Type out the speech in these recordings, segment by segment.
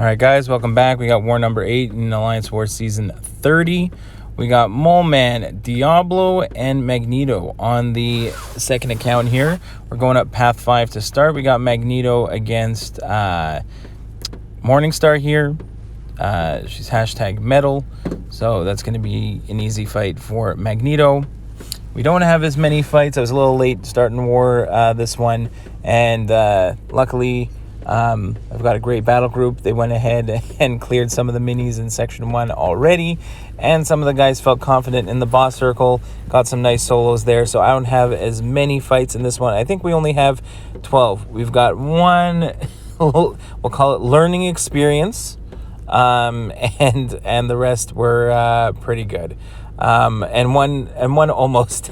All right, guys, welcome back. We got war number 8 in Alliance War Season 30. We got Mole Man, Diablo, and Magneto on the second account here. We're going up Path 5 to start. We got Magneto against Morningstar here. She's hashtag metal, so that's going to be an easy fight for Magneto. We don't have as many fights. I was a little late starting war this one, and luckily I've got a great battle group. They went ahead and cleared some of the minis in Section 1 already, and some of the guys felt confident in the boss circle, got some nice solos there, so I don't have as many fights in this one. I think we only have 12. We've got one, we'll call it learning experience, and the rest were pretty good. And one almost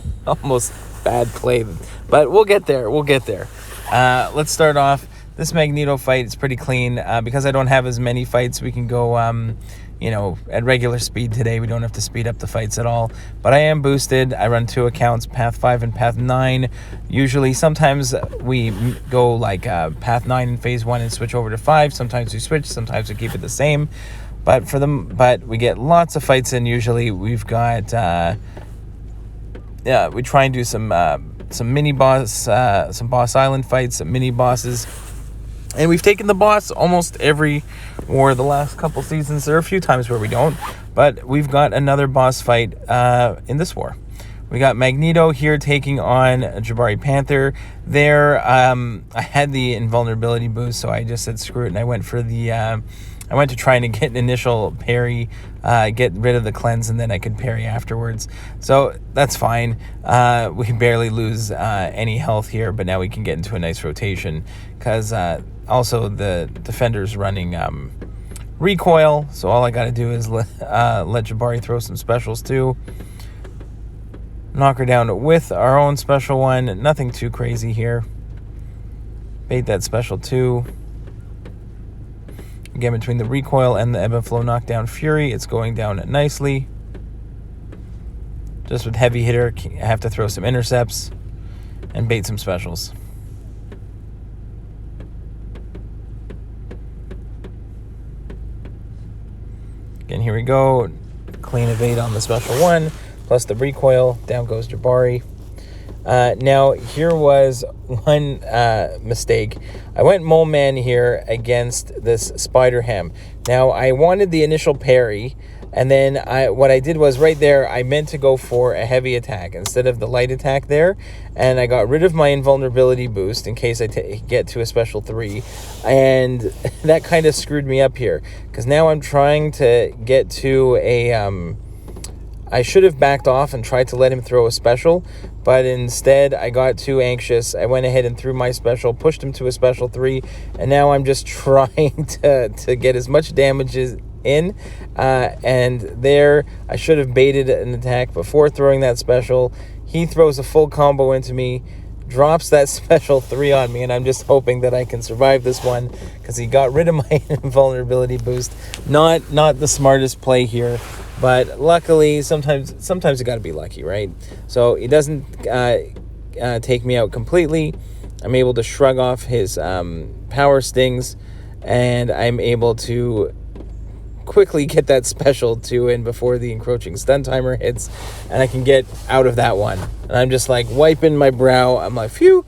bad play, but we'll get there. Let's start off. This Magneto fight is pretty clean. Because I don't have as many fights, we can go, at regular speed today. We don't have to speed up the fights at all. But I am boosted. I run 2 accounts, Path 5 and Path 9. Usually, sometimes we go like Path 9 in Phase 1 and switch over to 5. Sometimes we switch. Sometimes we keep it the same. But we get lots of fights in. Usually, we've got we try and do some mini boss, some boss island fights, some mini bosses. And we've taken the boss almost every war the last couple seasons. There are a few times where we don't, but we've got another boss fight in this war. We got Magneto here taking on Jabari Panther. There, I had the invulnerability boost, so I just said screw it, and I went for the. I went to trying to get an initial parry, get rid of the cleanse, and then I could parry afterwards. So that's fine. We barely lose any health here, but now we can get into a nice rotation because also the defender's running recoil. So all I got to do is let Jabari throw some specials too. Knock her down with our own special one. Nothing too crazy here. Bait that special too. Again, between the recoil and the ebb and flow knockdown fury, it's going down nicely. Just with heavy hitter, I have to throw some intercepts and bait some specials. Again, here we go. Clean evade on the special one, plus the recoil. Down goes Jabari. Now, here was one mistake. I went Mole Man here against this Spider Ham. Now, I wanted the initial parry, and then what I did was right there, I meant to go for a heavy attack instead of the light attack there, and I got rid of my invulnerability boost in case I get to a special 3, and that kind of screwed me up here, because now I'm trying to get to a... I should have backed off and tried to let him throw a special, but instead I got too anxious. I went ahead and threw my special, pushed him to a special 3, and now I'm just trying to get as much damage in. And there, I should have baited an attack before throwing that special. He throws a full combo into me, drops that special 3 on me, and I'm just hoping that I can survive this one because he got rid of my invulnerability boost. Not the smartest play here. But luckily, sometimes you got to be lucky, right? So he doesn't take me out completely. I'm able to shrug off his power stings, and I'm able to quickly get that special 2 in before the encroaching stun timer hits, and I can get out of that one. And I'm just like wiping my brow. I'm like, phew,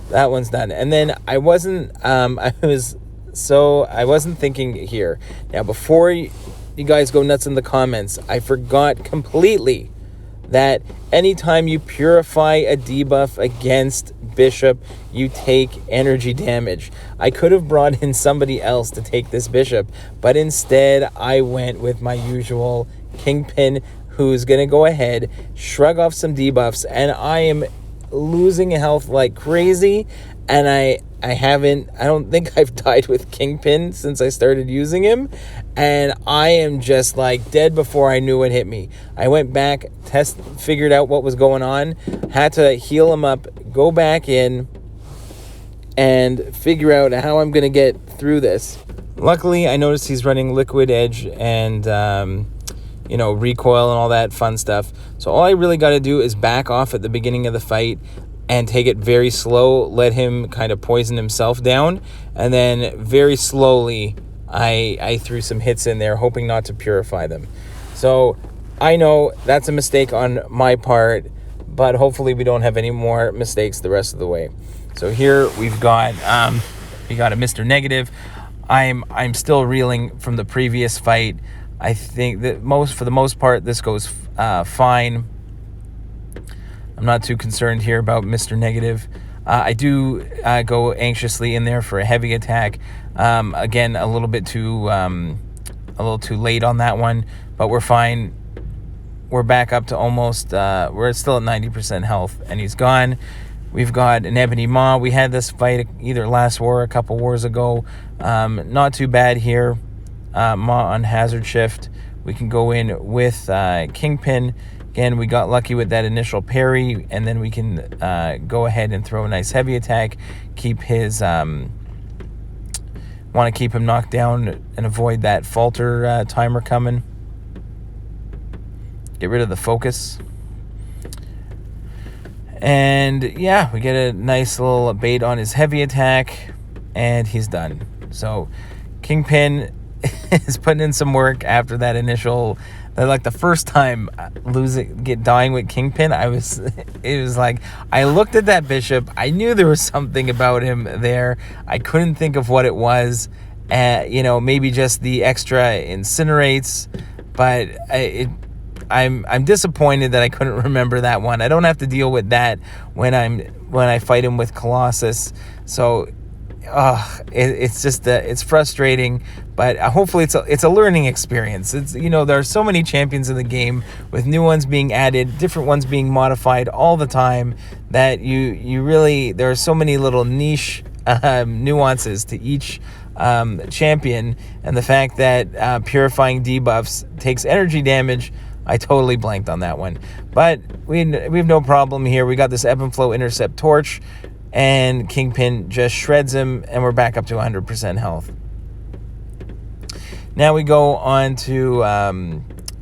that one's done. And then I wasn't thinking here. Now, before you guys go nuts in the comments, I forgot completely that anytime you purify a debuff against Bishop, you take energy damage. I could have brought in somebody else to take this Bishop, but instead I went with my usual Kingpin, who's going to go ahead, shrug off some debuffs, and I am losing health like crazy, and I don't think I've died with Kingpin since I started using him, and I am just like dead before I knew what hit me. I went back, figured out what was going on, had to heal him up, go back in, and figure out how I'm going to get through this. Luckily, I noticed he's running Liquid Edge and, recoil and all that fun stuff. So all I really got to do is back off at the beginning of the fight and take it very slow, let him kind of poison himself down, and then very slowly I threw some hits in there, hoping not to purify them. So I know that's a mistake on my part, but hopefully we don't have any more mistakes the rest of the way. So here we've got a Mr. Negative. I'm still reeling from the previous fight. I think that for the most part this goes fine. I'm not too concerned here about Mr. Negative. I do go anxiously in there for a heavy attack. Again, a little too late on that one, but we're fine. We're back up to almost, we're still at 90% health, and he's gone. We've got an Ebony Maw. We had this fight either last war or a couple wars ago. Not too bad here. Maw on Hazard Shift. We can go in with Kingpin. Again, we got lucky with that initial parry, and then we can go ahead and throw a nice heavy attack. Keep his... want to keep him knocked down and avoid that falter timer coming. Get rid of the focus. And yeah, we get a nice little bait on his heavy attack, and he's done. So Kingpin is putting in some work after that initial... Like the first time dying with Kingpin, it was like, I looked at that bishop, I knew there was something about him there. I couldn't think of what it was. Maybe just the extra incinerates, but I'm disappointed that I couldn't remember that one. I don't have to deal with that when I fight him with Colossus. So it's just it's frustrating, but hopefully it's a learning experience. It's there are so many champions in the game, with new ones being added, different ones being modified all the time, that you really, there are so many little niche nuances to each champion, and the fact that purifying debuffs takes energy damage, I totally blanked on that one. But we have no problem here. We got this Ebb and Flow Intercept Torch, and Kingpin just shreds him, and we're back up to 100% health. Now we go on to,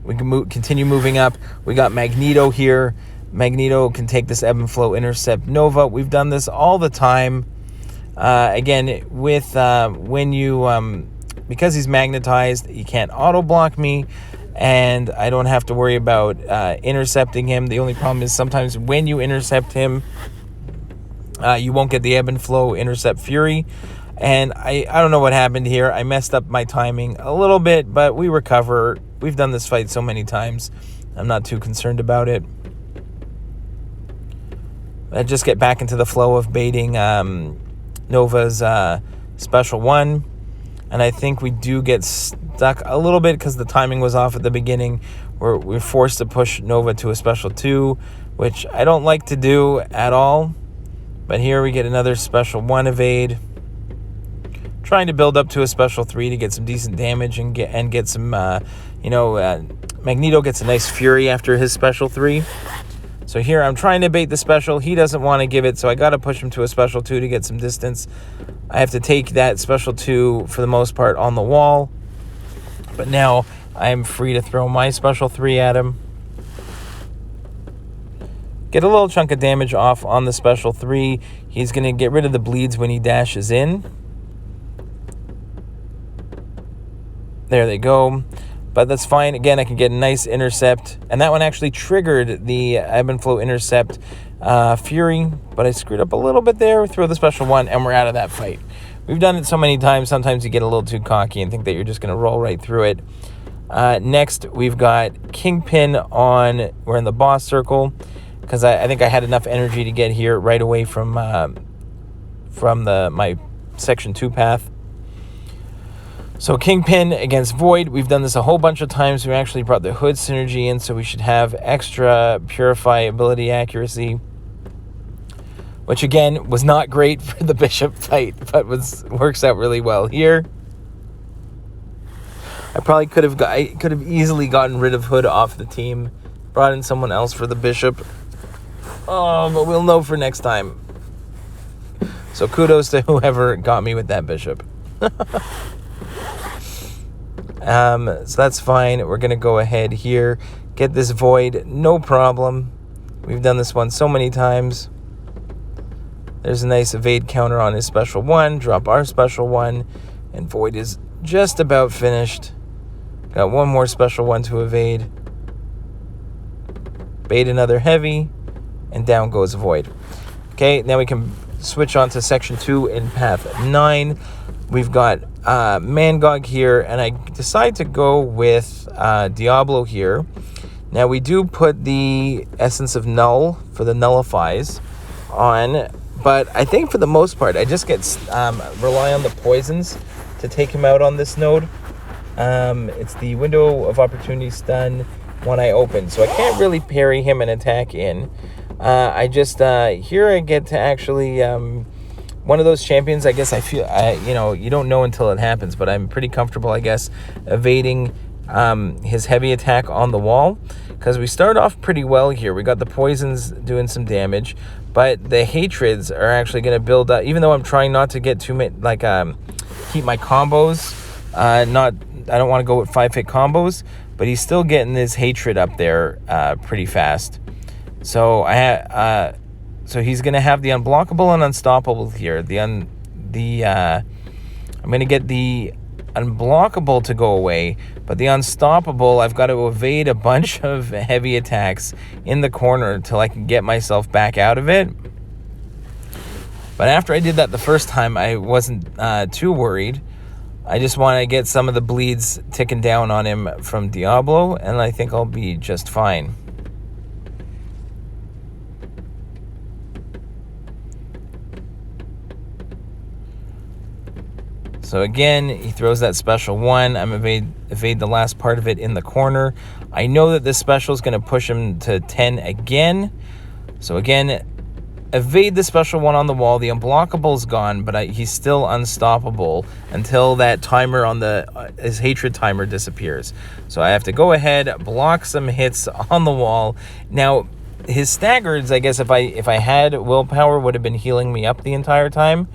we can continue moving up. We got Magneto here. Magneto can take this Ebb and Flow Intercept Nova. We've done this all the time. Again, with when you, because he's magnetized, he can't auto block me, and I don't have to worry about intercepting him. The only problem is sometimes when you intercept him, you won't get the Ebb and Flow Intercept Fury. And I don't know what happened here. I messed up my timing a little bit, but we recover. We've done this fight so many times. I'm not too concerned about it. I just get back into the flow of baiting Nova's Special 1. And I think we do get stuck a little bit because the timing was off at the beginning. We're forced to push Nova to a Special 2, which I don't like to do at all. But here we get another Special 1 evade. Trying to build up to a Special 3 to get some decent damage and get some, Magneto gets a nice Fury after his Special 3. So here I'm trying to bait the Special. He doesn't want to give it, so I got to push him to a Special 2 to get some distance. I have to take that Special 2, for the most part, on the wall. But now I'm free to throw my Special 3 at him. Get a little chunk of damage off on the Special 3. He's going to get rid of the bleeds when he dashes in. There they go. But that's fine. Again, I can get a nice intercept. And that one actually triggered the Ebb and Flow Intercept Fury. But I screwed up a little bit there. Throw the Special 1, and we're out of that fight. We've done it so many times. Sometimes you get a little too cocky and think that you're just going to roll right through it. Next, we've got Kingpin on. We're in the boss circle, because I think I had enough energy to get here right away from my Section 2 path. So Kingpin against Void. We've done this a whole bunch of times. We actually brought the Hood synergy in, so we should have extra Purify ability accuracy, which again was not great for the Bishop fight, but works out really well here. I probably could have easily gotten rid of Hood off the team, brought in someone else for the Bishop. Oh, but we'll know for next time. So kudos to whoever got me with that Bishop. So that's fine. We're going to go ahead here, get this Void, no problem. We've done this one so many times. There's a nice evade counter on his Special 1, drop our Special 1, and Void is just about finished. Got one more special one to evade. Bait another heavy, and down goes Void. Okay, now we can switch on to Section 2 in Path 9. We've got Mangog here, and I decide to go with Diablo here. Now, we do put the Essence of Null for the Nullifies on, but I think for the most part, I just get rely on the poisons to take him out on this node. It's the Window of Opportunity stun when I open, so I can't really parry him and attack in. I just here I get to actually one of those champions. I guess I feel you don't know until it happens, but I'm pretty comfortable, I guess, evading his heavy attack on the wall, because we start off pretty well here. We got the poisons doing some damage, but the hatreds are actually going to build up. Even though I'm trying not to get too many, keep my combos. I don't want to go with 5-hit combos, but he's still getting his hatred up there pretty fast. So so he's gonna have the unblockable and unstoppable here. I'm gonna get the unblockable to go away, but the unstoppable, I've got to evade a bunch of heavy attacks in the corner until I can get myself back out of it. But after I did that the first time, I wasn't too worried. I just want to get some of the bleeds ticking down on him from Diablo, and I think I'll be just fine. So again, he throws that special one. I'm evade the last part of it in the corner. I know that this special is going to push him to 10 again. So again, evade the special one on the wall. The unblockable is gone, but he's still unstoppable until that timer on his hatred timer disappears. So I have to go ahead, block some hits on the wall. Now, his staggers, I guess if I had willpower, would have been healing me up the entire time.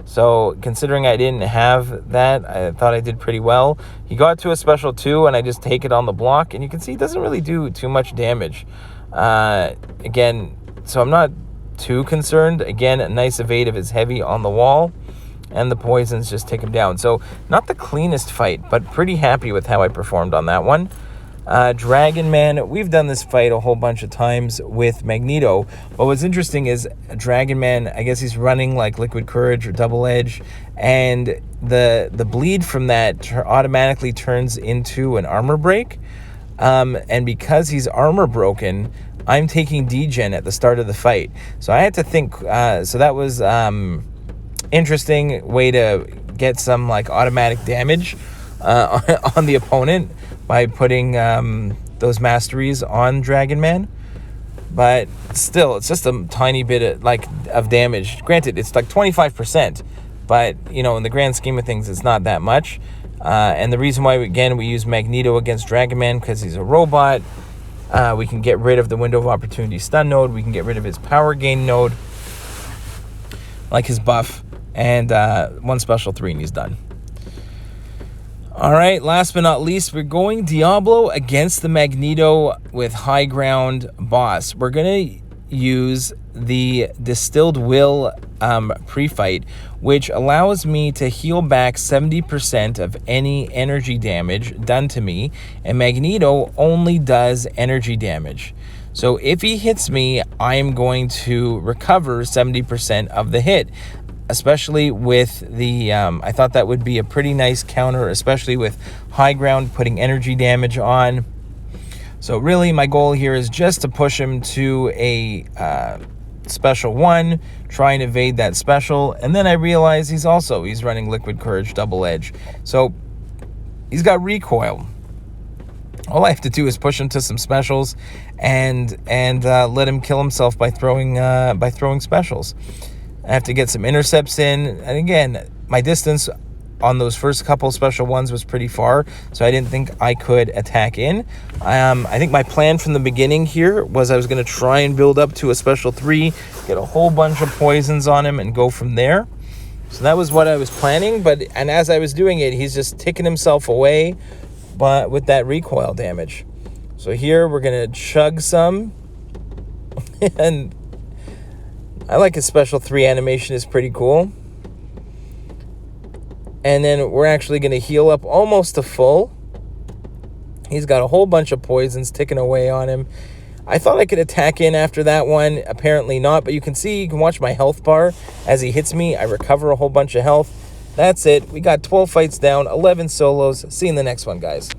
So considering I didn't have that, I thought I did pretty well. He got to a special 2, and I just take it on the block, and you can see it doesn't really do too much damage. Again, so I'm not too concerned. Again, a nice evade of his heavy on the wall, and the poisons just take him down. So not the cleanest fight, but pretty happy with how I performed on that one. Dragon Man, we've done this fight a whole bunch of times with Magneto, but what's interesting is Dragon Man, I guess he's running like Liquid Courage or Double Edge, and the bleed from that automatically turns into an armor break, and because he's armor broken, I'm taking degen at the start of the fight. So I had to think, so that was interesting way to get some like automatic damage on the opponent by putting those masteries on Dragon Man. But still, it's just a tiny bit of damage. Granted, it's like 25%, but in the grand scheme of things, it's not that much. And the reason why we use Magneto against Dragon Man, because he's a robot. We can get rid of the Window of Opportunity stun node. We can get rid of his power gain node, like his buff, and one special 3 and he's done. All right, last but not least, we're going Diablo against the Magneto with High Ground boss. We're going to use the Distilled Will pre-fight, which allows me to heal back 70% of any energy damage done to me, and Magneto only does energy damage. So if he hits me, I am going to recover 70% of the hit. Especially with the, I thought that would be a pretty nice counter, especially with High Ground putting energy damage on. So really my goal here is just to push him to a special 1, try and evade that special, and then I realize he's running Liquid Courage Double Edge. So he's got recoil. All I have to do is push him to some specials and let him kill himself by throwing specials. I have to get some intercepts in, and again, my distance on those first couple special ones was pretty far, so I didn't think I could attack in. I think my plan from the beginning here was I was going to try and build up to a special 3, get a whole bunch of poisons on him, and go from there. So that was what I was planning, and as I was doing it, he's just ticking himself away, but with that recoil damage. So here we're going to chug some, and I like his special 3 animation, is pretty cool. And then we're actually going to heal up almost to full. He's got a whole bunch of poisons ticking away on him. I thought I could attack in after that one. Apparently not. But you can see, you can watch my health bar. As he hits me, I recover a whole bunch of health. That's it. We got 12 fights down, 11 solos. See you in the next one, guys.